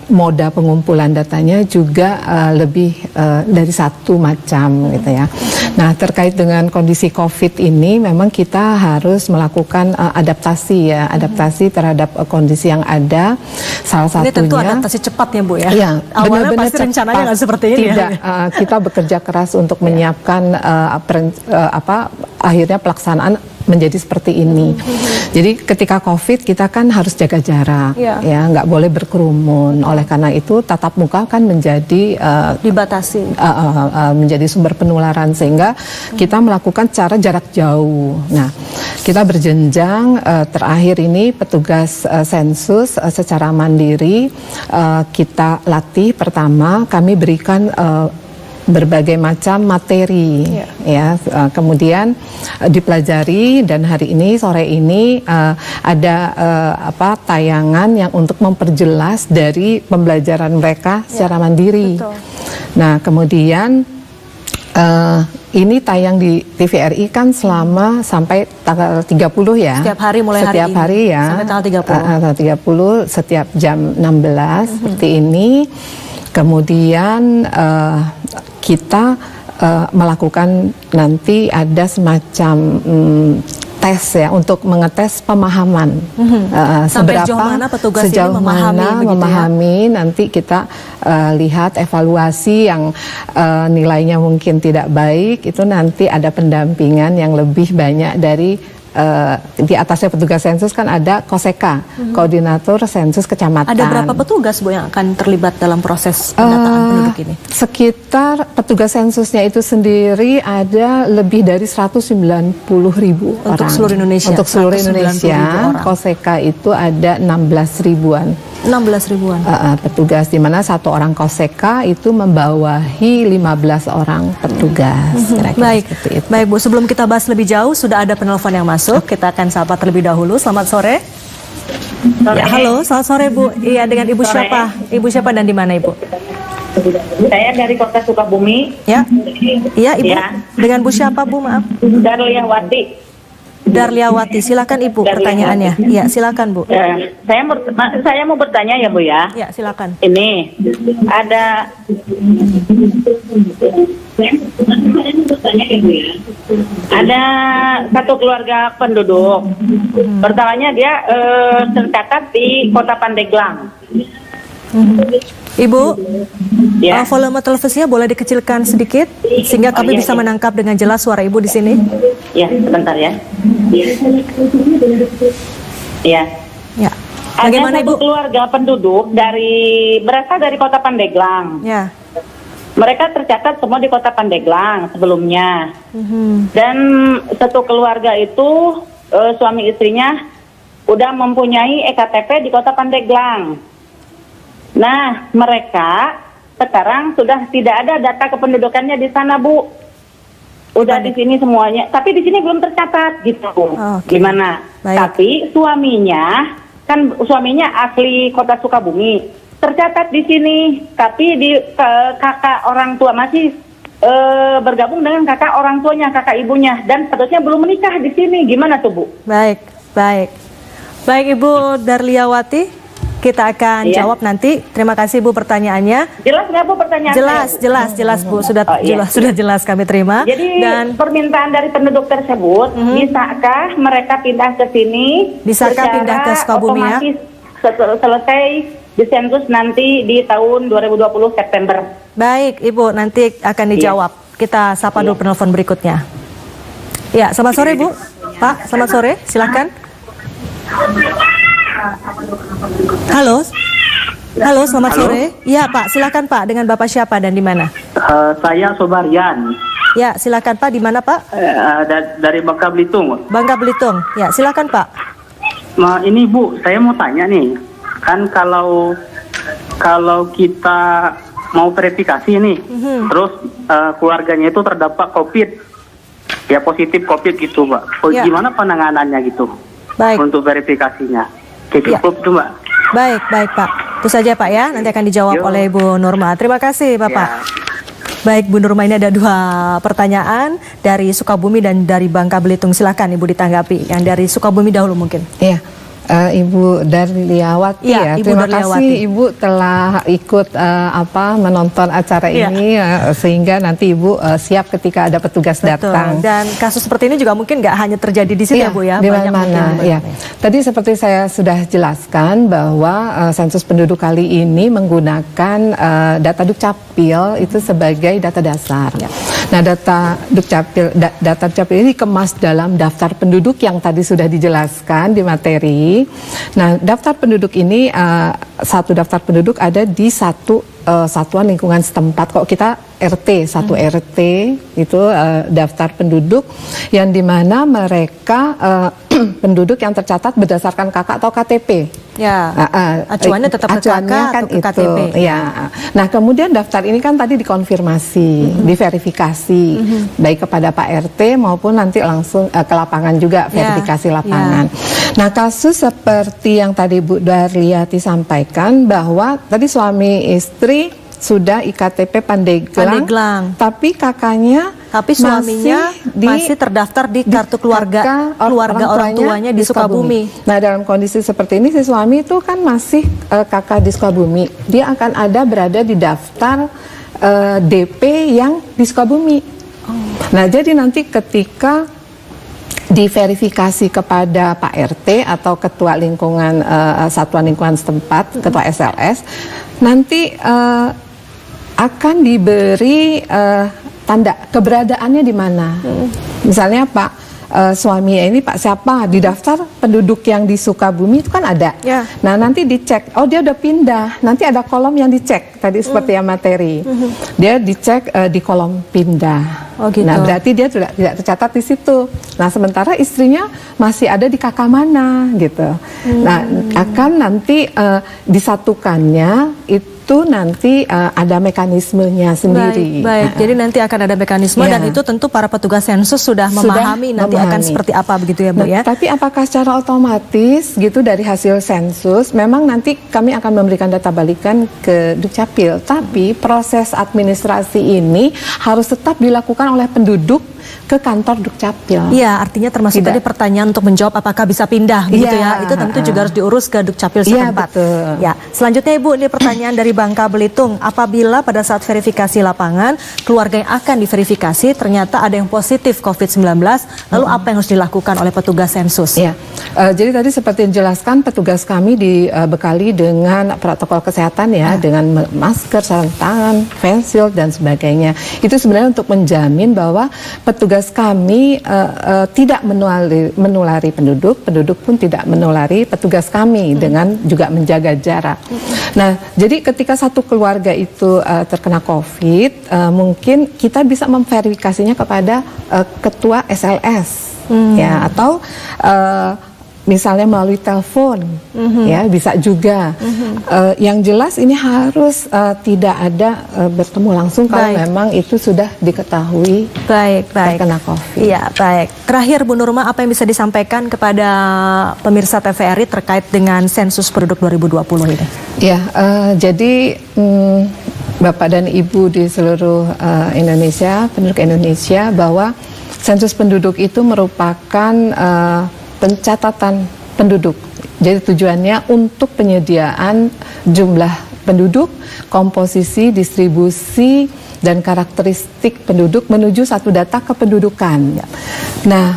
moda pengumpulan datanya juga lebih dari satu macam gitu ya. Nah, terkait dengan kondisi COVID ini memang kita harus melakukan adaptasi ya, adaptasi terhadap kondisi yang ada. Salah satunya ini tentu adaptasi cepat ya Bu ya. Iya, awalnya pasti rencananya nggak seperti ini. Tidak, kita bekerja keras untuk menyiapkan akhirnya pelaksanaan menjadi seperti ini. Jadi ketika COVID kita kan harus jaga jarak, ya nggak boleh berkerumun. Oleh karena itu tatap muka kan menjadi dibatasi, menjadi sumber penularan, sehingga kita melakukan cara jarak jauh. Nah, kita berjenjang. Terakhir ini petugas sensus secara mandiri kita latih. Pertama kami berikan berbagai macam materi, ya, kemudian dipelajari, dan hari ini sore ini ada tayangan yang untuk memperjelas dari pembelajaran mereka secara mandiri. Betul. Nah, kemudian ini tayang di TVRI kan selama sampai tanggal 30 ya. Setiap hari mulai setiap hari ya. Sampai tanggal 30. Setiap jam 16 seperti ini. Kemudian kita melakukan nanti ada semacam tes ya untuk mengetes pemahaman. Sampai sejauh mana petugas sejauh ini memahami, nanti kita lihat evaluasi yang nilainya mungkin tidak baik, itu nanti ada pendampingan yang lebih banyak dari di atasnya petugas sensus kan ada KOSEKA, Koordinator Sensus Kecamatan. Ada berapa petugas Bu yang akan terlibat dalam proses pendataan penduduk ini? Sekitar petugas sensusnya itu sendiri ada lebih dari 190.000 orang. Untuk seluruh Indonesia? Untuk seluruh Indonesia, KOSEKA itu ada 16 ribuan. 16 ribuan? Petugas, di mana satu orang KOSEKA itu membawahi 15 orang petugas. Baik, baik Bu. Sebelum kita bahas lebih jauh, sudah ada penelpon yang masuk. Kita akan sapa terlebih dahulu. Selamat sore. Ya, halo, selamat sore Bu. Iya, dengan Ibu siapa? Ibu siapa dan di mana Ibu? Saya dari Kota Sukabumi. Ya, iya Ibu. Ya. Dengan Bu siapa Bu? Maaf. Darliawati. Darliawati, silakan Ibu pertanyaannya. Iya, silakan Bu. Saya mau bertanya ya Bu ya. Ya, silakan. Ini ada satu keluarga penduduk. Pertamanya dia tercatat di Kota Pandeglang. Ibu, Ya. volume televisinya boleh dikecilkan sedikit sehingga kami bisa menangkap dengan jelas suara Ibu di sini. Ya, sebentar ya. Ya. Ya. Ada Bagaimana satu Ibu? keluarga penduduk berasal dari Kota Pandeglang. Ya. Mereka tercatat semua di Kota Pandeglang sebelumnya. Dan satu keluarga itu suami istrinya udah mempunyai EKTP di Kota Pandeglang. Nah, mereka sekarang sudah tidak ada data kependudukannya di sana, Bu. Udah di sini semuanya, tapi di sini belum tercatat gitu. Gimana? Baik. Tapi suaminya asli Kota Sukabumi, tercatat di sini, tapi di kakak orang tua masih bergabung dengan kakak orang tuanya, kakak ibunya, dan statusnya belum menikah di sini. Gimana tuh, Bu? Baik. Baik Ibu Darliawati, kita akan jawab nanti. Terima kasih Bu pertanyaannya. Jelas nggak, Bu, pertanyaan Jelas Bu, sudah jelas kami terima. Jadi Dan permintaan dari penduduk tersebut, bisakah mereka pindah ke sini? Bisakah pindah ke Sukabumi ya? Otomatis selesai di sensus nanti di tahun 2020 September. baik Ibu, nanti akan dijawab. Kita sapa dulu penelpon berikutnya. Ya, selamat sore Bu. Pak, selamat sore, silakan. Halo, selamat sore. Iya Pak, silakan Pak. Dengan Bapak siapa dan di mana? Saya Sobarian. Ya, silakan Pak. Di mana Pak? Dari Bangka Belitung. Bangka Belitung. Ya, silakan Pak. Ini Bu, saya mau tanya nih. Kan kalau kita mau verifikasi nih, terus keluarganya itu terdapat COVID, ya positif COVID gitu, Mbak. Ya. Gimana penanganannya gitu? Baik. Untuk verifikasinya. Cukup itu, Mbak. Baik Pak. Itu saja Pak ya. Nanti akan dijawab oleh Bu Nurma. Terima kasih Bapak. Baik Bu Nurma, ini ada 2 pertanyaan dari Sukabumi dan dari Bangka Belitung. Silakan Ibu ditanggapi. Yang dari Sukabumi dahulu mungkin. Iya. Ibu Darliawati Ya, ya, Ibu terima Darliawati. kasih Ibu telah ikut menonton acara ini sehingga nanti Ibu siap ketika ada petugas datang. Dan kasus seperti ini juga mungkin nggak hanya terjadi di sini ya Bu ya. Di Banyak mana-mana. mungkin. Ya. Tadi seperti saya sudah jelaskan bahwa sensus penduduk kali ini menggunakan data Dukcapil itu sebagai data dasar. Nah, data Dukcapil ini dikemas dalam daftar penduduk yang tadi sudah dijelaskan di materi. Nah, daftar penduduk ini satu daftar penduduk ada di satu satuan lingkungan setempat. Kok kita satu RT itu daftar penduduk yang dimana mereka penduduk yang tercatat berdasarkan KK atau KTP. Ya. Acuannya tetap ke KK atau ke KTP. Ya. Nah, kemudian daftar ini kan tadi dikonfirmasi, diverifikasi baik kepada Pak RT maupun nanti langsung ke lapangan juga verifikasi lapangan. Nah, kasus seperti yang tadi Bu Darliawati sampaikan bahwa tadi suami istri sudah IKTP Pandeglang, tapi kakaknya, suaminya masih terdaftar di kartu keluarga orang tuanya di Sukabumi. Nah, dalam kondisi seperti ini si suami itu kan masih kakak di Sukabumi. Dia akan berada di daftar DP yang di Sukabumi. Nah, jadi nanti ketika diverifikasi kepada Pak RT atau ketua lingkungan satuan lingkungan setempat, ketua SLS, nanti akan diberi tanda keberadaannya di mana. Misalnya Pak suami ini Pak siapa di daftar penduduk yang di Sukabumi itu kan ada. Nah, nanti dicek, oh dia udah pindah. Nanti ada kolom yang dicek tadi seperti yang materi. Dia dicek di kolom pindah. Oh, gitu. Nah, berarti dia tidak tercatat di situ. Nah, sementara istrinya masih ada di kakak mana gitu. Nah, akan nanti disatukannya itu nanti ada mekanismenya sendiri. Baik. Jadi nanti akan ada mekanisme dan itu tentu para petugas sensus sudah memahami nanti akan seperti apa begitu ya Bu ya. Tapi apakah secara otomatis gitu dari hasil sensus memang nanti kami akan memberikan data balikan ke Dukcapil, tapi proses administrasi ini harus tetap dilakukan oleh penduduk ke kantor Dukcapil. Iya, artinya termasuk tadi pertanyaan untuk menjawab apakah bisa pindah begitu ya. Itu tentu juga harus diurus ke Dukcapil setempat. Ya, selanjutnya Ibu, ini pertanyaan dari Bangka Belitung. Apabila pada saat verifikasi lapangan keluarga yang akan diverifikasi ternyata ada yang positif COVID-19, lalu apa yang harus dilakukan oleh petugas sensus? Ya, jadi tadi seperti yang dijelaskan, petugas kami dibekali dengan protokol kesehatan ya, dengan masker, sarung tangan, face shield dan sebagainya. Itu sebenarnya untuk menjamin bahwa petugas kami tidak menulari penduduk pun tidak menulari petugas kami dengan juga menjaga jarak. Nah, jadi ketika satu keluarga itu terkena COVID, mungkin kita bisa memverifikasinya kepada ketua SLS, ya, atau misalnya melalui telepon, ya bisa juga. Yang jelas ini harus tidak ada bertemu langsung kalau memang itu sudah diketahui terkena COVID. Iya, baik. Terakhir Bu Nurma, apa yang bisa disampaikan kepada pemirsa TVRI terkait dengan sensus penduduk 2020 ini? Ya, jadi Bapak dan Ibu di seluruh Indonesia, penduduk Indonesia, bahwa sensus penduduk itu merupakan pencatatan penduduk. Jadi tujuannya untuk penyediaan jumlah penduduk, komposisi, distribusi, dan karakteristik penduduk menuju satu data kependudukan. Nah,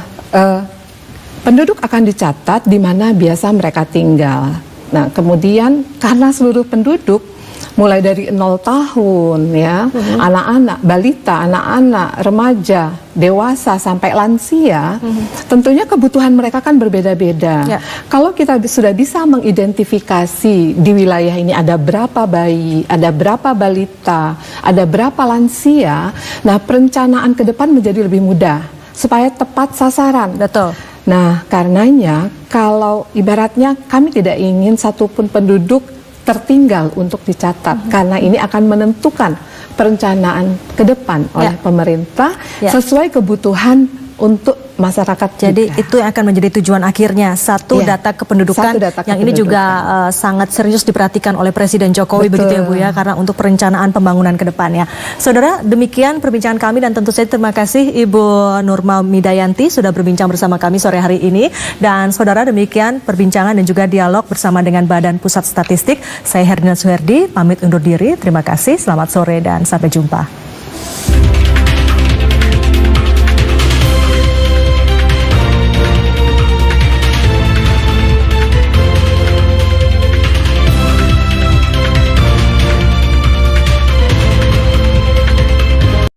penduduk akan dicatat di mana biasa mereka tinggal. Nah, kemudian karena seluruh penduduk mulai dari 0 tahun ya, anak-anak, balita, anak-anak, remaja, dewasa sampai lansia, tentunya kebutuhan mereka kan berbeda-beda. Kalau kita sudah bisa mengidentifikasi di wilayah ini ada berapa bayi, ada berapa balita, ada berapa lansia, nah perencanaan ke depan menjadi lebih mudah supaya tepat sasaran. Betul. Nah, karenanya kalau ibaratnya kami tidak ingin satupun penduduk tertinggal untuk dicatat, karena ini akan menentukan perencanaan ke depan oleh pemerintah sesuai kebutuhan untuk masyarakat. Jadi itu yang akan menjadi tujuan akhirnya, satu data kependudukan yang ini juga sangat serius diperhatikan oleh Presiden Jokowi. Begitu ya Bu ya, karena untuk perencanaan pembangunan ke depannya. Saudara, demikian perbincangan kami dan tentu saja terima kasih Ibu Nurma Midayanti sudah berbincang bersama kami sore hari ini. Dan saudara, demikian perbincangan dan juga dialog bersama dengan Badan Pusat Statistik. Saya Herdina Suherdi, pamit undur diri. Terima kasih, selamat sore dan sampai jumpa.